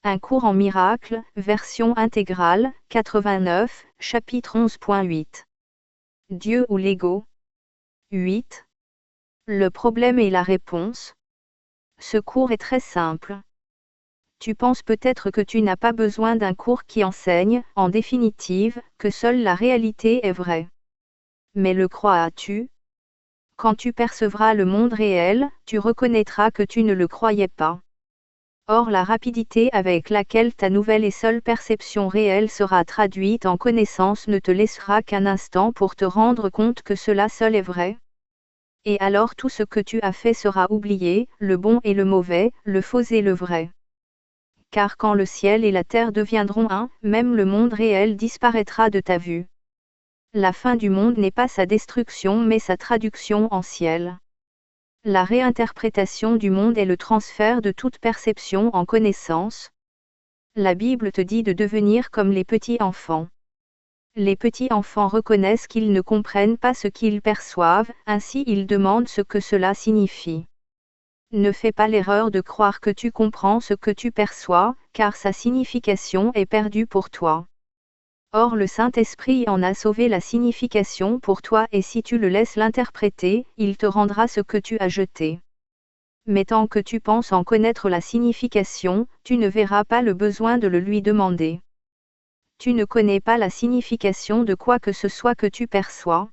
Un cours en miracles, version intégrale, 89, chapitre 11.8. Dieu ou l'ego. 8. Le problème et la réponse. Ce cours est très simple. Tu penses peut-être que tu n'as pas besoin d'un cours qui enseigne, en définitive, que seule la réalité est vraie. Mais le crois-tu ? Quand tu percevras le monde réel, tu reconnaîtras que tu ne le croyais pas. Or la rapidité avec laquelle ta nouvelle et seule perception réelle sera traduite en connaissance ne te laissera qu'un instant pour te rendre compte que cela seul est vrai. Et alors tout ce que tu as fait sera oublié, le bon et le mauvais, le faux et le vrai. Car quand le ciel et la terre deviendront un, même le monde réel disparaîtra de ta vue. La fin du monde n'est pas sa destruction mais sa traduction en ciel. La réinterprétation du monde est le transfert de toute perception en connaissance. La Bible te dit de devenir comme les petits enfants. Les petits enfants reconnaissent qu'ils ne comprennent pas ce qu'ils perçoivent, ainsi ils demandent ce que cela signifie. Ne fais pas l'erreur de croire que tu comprends ce que tu perçois, car sa signification est perdue pour toi. Or le Saint-Esprit en a sauvé la signification pour toi et si tu le laisses l'interpréter, il te rendra ce que tu as jeté. Mais tant que tu penses en connaître la signification, tu ne verras pas le besoin de le lui demander. Tu ne connais pas la signification de quoi que ce soit que tu perçois.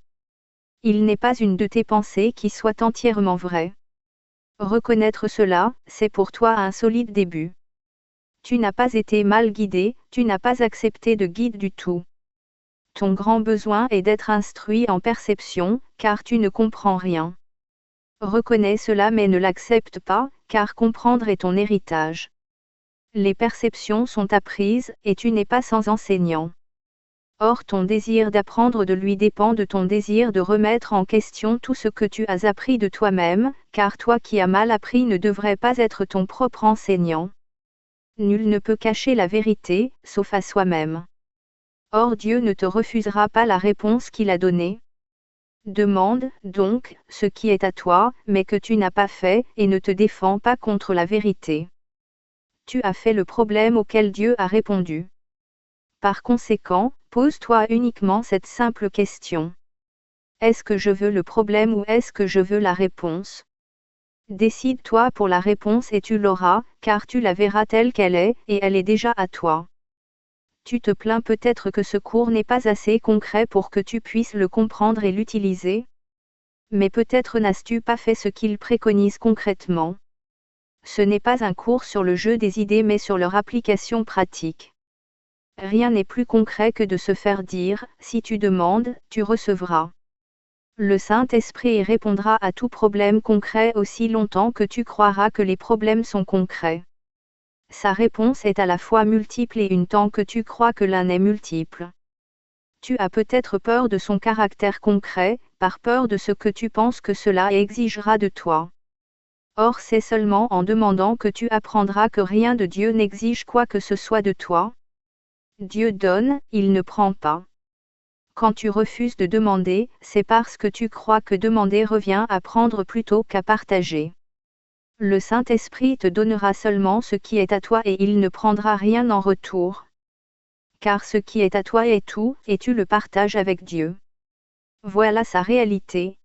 Il n'est pas une de tes pensées qui soit entièrement vraie. Reconnaître cela, c'est pour toi un solide début. Tu n'as pas été mal guidé, tu n'as pas accepté de guide du tout. Ton grand besoin est d'être instruit en perception, car tu ne comprends rien. Reconnais cela mais ne l'accepte pas, car comprendre est ton héritage. Les perceptions sont apprises, et tu n'es pas sans enseignant. Or ton désir d'apprendre de lui dépend de ton désir de remettre en question tout ce que tu as appris de toi-même, car toi qui as mal appris ne devrais pas être ton propre enseignant. Nul ne peut cacher la vérité, sauf à soi-même. Or Dieu ne te refusera pas la réponse qu'il a donnée. Demande, donc, ce qui est à toi, mais que tu n'as pas fait, et ne te défends pas contre la vérité. Tu as fait le problème auquel Dieu a répondu. Par conséquent, pose-toi uniquement cette simple question. Est-ce que je veux le problème ou est-ce que je veux la réponse ? Décide-toi pour la réponse et tu l'auras, car tu la verras telle qu'elle est, et elle est déjà à toi. Tu te plains peut-être que ce cours n'est pas assez concret pour que tu puisses le comprendre et l'utiliser. Mais peut-être n'as-tu pas fait ce qu'il préconise concrètement. Ce n'est pas un cours sur le jeu des idées mais sur leur application pratique. Rien n'est plus concret que de se faire dire, si tu demandes, tu recevras. Le Saint-Esprit répondra à tout problème concret aussi longtemps que tu croiras que les problèmes sont concrets. Sa réponse est à la fois multiple et une tant que tu crois que l'un est multiple. Tu as peut-être peur de son caractère concret, par peur de ce que tu penses que cela exigera de toi. Or c'est seulement en demandant que tu apprendras que rien de Dieu n'exige quoi que ce soit de toi. Dieu donne, il ne prend pas. Quand tu refuses de demander, c'est parce que tu crois que demander revient à prendre plutôt qu'à partager. Le Saint-Esprit te donnera seulement ce qui est à toi et il ne prendra rien en retour. Car ce qui est à toi est tout, et tu le partages avec Dieu. Voilà sa réalité.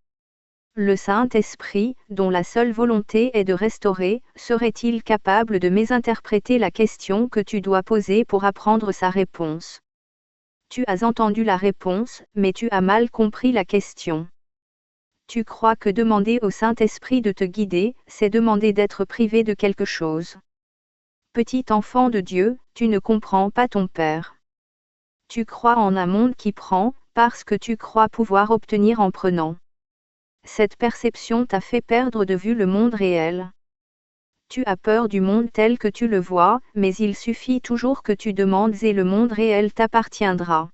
Le Saint-Esprit, dont la seule volonté est de restaurer, serait-il capable de mésinterpréter la question que tu dois poser pour apprendre sa réponse ? Tu as entendu la réponse, mais tu as mal compris la question. Tu crois que demander au Saint-Esprit de te guider, c'est demander d'être privé de quelque chose. Petit enfant de Dieu, tu ne comprends pas ton Père. Tu crois en un monde qui prend, parce que tu crois pouvoir obtenir en prenant. Cette perception t'a fait perdre de vue le monde réel. Tu as peur du monde tel que tu le vois, mais il suffit toujours que tu demandes et le monde réel t'appartiendra.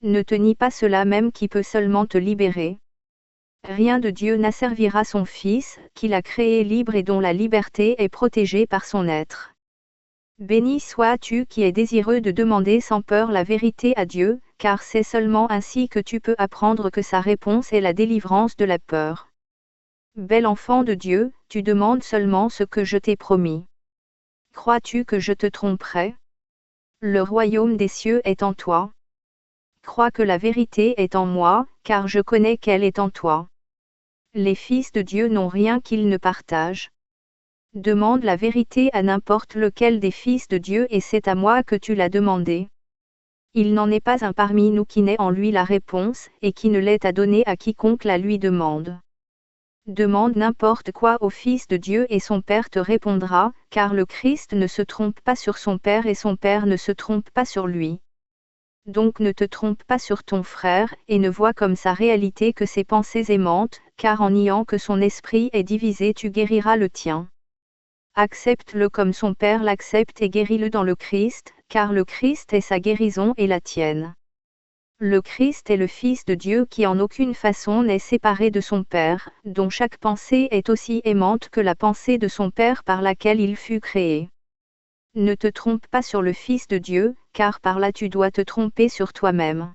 Ne te nie pas cela même qui peut seulement te libérer. Rien de Dieu n'asservira son Fils, qu'il a créé libre et dont la liberté est protégée par son être. Béni sois-tu qui es désireux de demander sans peur la vérité à Dieu, car c'est seulement ainsi que tu peux apprendre que sa réponse est la délivrance de la peur. Bel enfant de Dieu, tu demandes seulement ce que je t'ai promis. Crois-tu que je te tromperai? Le royaume des cieux est en toi. Crois que la vérité est en moi, car je connais qu'elle est en toi. Les fils de Dieu n'ont rien qu'ils ne partagent. Demande la vérité à n'importe lequel des fils de Dieu et c'est à moi que tu l'as demandé. Il n'en est pas un parmi nous qui n'ait en lui la réponse, et qui ne l'ait à donner à quiconque la lui demande. Demande n'importe quoi au Fils de Dieu et son Père te répondra, car le Christ ne se trompe pas sur son Père et son Père ne se trompe pas sur lui. Donc ne te trompe pas sur ton frère, et ne vois comme sa réalité que ses pensées aimantes, car en niant que son esprit est divisé tu guériras le tien. Accepte-le comme son Père l'accepte et guéris-le dans le Christ, car le Christ est sa guérison et la tienne. Le Christ est le Fils de Dieu qui en aucune façon n'est séparé de son Père, dont chaque pensée est aussi aimante que la pensée de son Père par laquelle il fut créé. Ne te trompe pas sur le Fils de Dieu, car par là tu dois te tromper sur toi-même.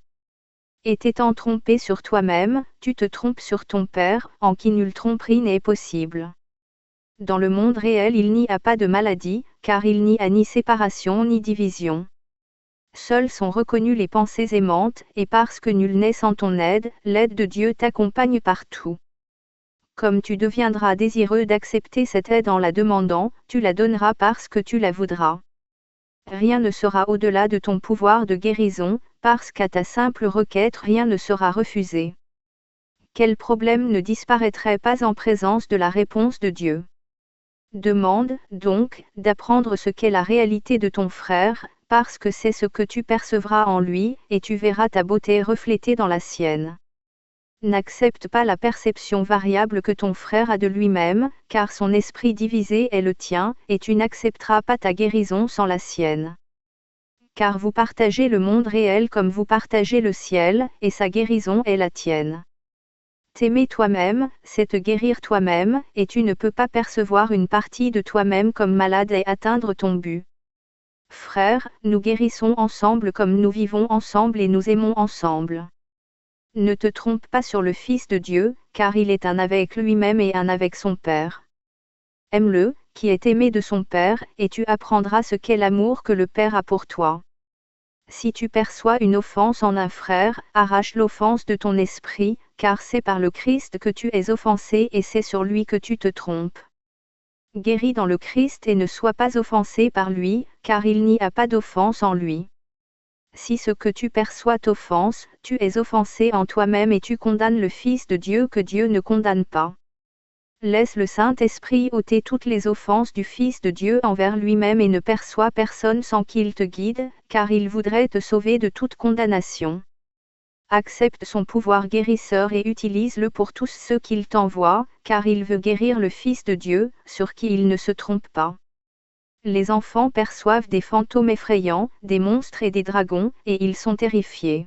Et t'étant trompé sur toi-même, tu te trompes sur ton Père, en qui nulle tromperie n'est possible. Dans le monde réel il n'y a pas de maladie, car il n'y a ni séparation ni division. Seules sont reconnues les pensées aimantes, et parce que nul n'est sans ton aide, l'aide de Dieu t'accompagne partout. Comme tu deviendras désireux d'accepter cette aide en la demandant, tu la donneras parce que tu la voudras. Rien ne sera au-delà de ton pouvoir de guérison, parce qu'à ta simple requête rien ne sera refusé. Quel problème ne disparaîtrait pas en présence de la réponse de Dieu? Demande, donc, d'apprendre ce qu'est la réalité de ton frère, parce que c'est ce que tu percevras en lui, et tu verras ta beauté reflétée dans la sienne. N'accepte pas la perception variable que ton frère a de lui-même, car son esprit divisé est le tien, et tu n'accepteras pas ta guérison sans la sienne. Car vous partagez le monde réel comme vous partagez le ciel, et sa guérison est la tienne. T'aimer toi-même, c'est te guérir toi-même, et tu ne peux pas percevoir une partie de toi-même comme malade et atteindre ton but. Frères, nous guérissons ensemble comme nous vivons ensemble et nous aimons ensemble. Ne te trompe pas sur le Fils de Dieu, car il est un avec lui-même et un avec son Père. Aime-le, qui est aimé de son Père, et tu apprendras ce qu'est l'amour que le Père a pour toi. Si tu perçois une offense en un frère, arrache l'offense de ton esprit, car c'est par le Christ que tu es offensé et c'est sur lui que tu te trompes. Guéris dans le Christ et ne sois pas offensé par lui, car il n'y a pas d'offense en lui. Si ce que tu perçois t'offense, tu es offensé en toi-même et tu condamnes le Fils de Dieu que Dieu ne condamne pas. Laisse le Saint-Esprit ôter toutes les offenses du Fils de Dieu envers lui-même et ne perçois personne sans qu'il te guide, car il voudrait te sauver de toute condamnation. Accepte son pouvoir guérisseur et utilise-le pour tous ceux qu'il t'envoie, car il veut guérir le Fils de Dieu, sur qui il ne se trompe pas. Les enfants perçoivent des fantômes effrayants, des monstres et des dragons, et ils sont terrifiés.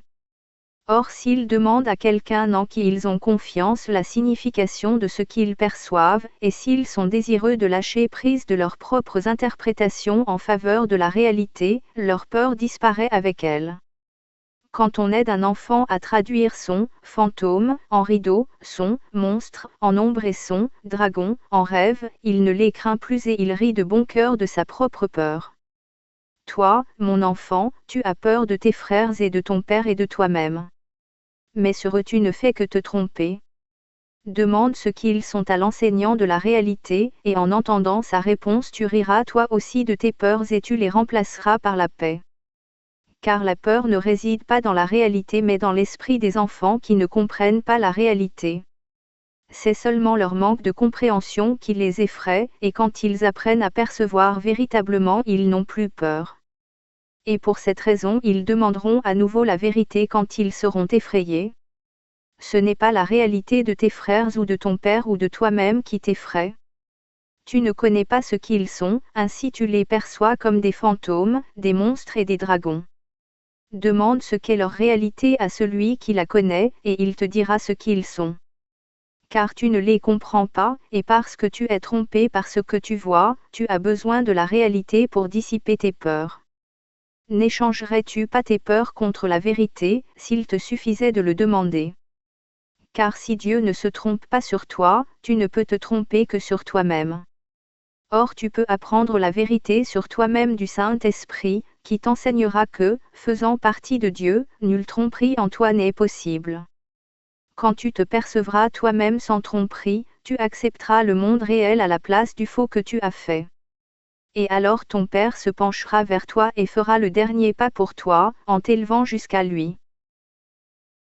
Or s'ils demandent à quelqu'un en qui ils ont confiance la signification de ce qu'ils perçoivent, et s'ils sont désireux de lâcher prise de leurs propres interprétations en faveur de la réalité, leur peur disparaît avec elle. Quand on aide un enfant à traduire son fantôme en rideau, son monstre en ombre et son dragon en rêve, il ne les craint plus et il rit de bon cœur de sa propre peur. Toi, mon enfant, tu as peur de tes frères et de ton père et de toi-même. Mais tu ne fais que te tromper. Demande ce qu'ils sont à l'enseignant de la réalité, et en entendant sa réponse tu riras toi aussi de tes peurs et tu les remplaceras par la paix. Car la peur ne réside pas dans la réalité mais dans l'esprit des enfants qui ne comprennent pas la réalité. C'est seulement leur manque de compréhension qui les effraie, et quand ils apprennent à percevoir véritablement ils n'ont plus peur. Et pour cette raison ils demanderont à nouveau la vérité quand ils seront effrayés. Ce n'est pas la réalité de tes frères ou de ton père ou de toi-même qui t'effraie. Tu ne connais pas ce qu'ils sont, ainsi tu les perçois comme des fantômes, des monstres et des dragons. Demande ce qu'est leur réalité à celui qui la connaît, et il te dira ce qu'ils sont. Car tu ne les comprends pas, et parce que tu es trompé par ce que tu vois, tu as besoin de la réalité pour dissiper tes peurs. N'échangerais-tu pas tes peurs contre la vérité, s'il te suffisait de le demander? Car si Dieu ne se trompe pas sur toi, tu ne peux te tromper que sur toi-même. Or tu peux apprendre la vérité sur toi-même du Saint-Esprit, qui t'enseignera que, faisant partie de Dieu, nulle tromperie en toi n'est possible. Quand tu te percevras toi-même sans tromperie, tu accepteras le monde réel à la place du faux que tu as fait. Et alors ton Père se penchera vers toi et fera le dernier pas pour toi, en t'élevant jusqu'à lui.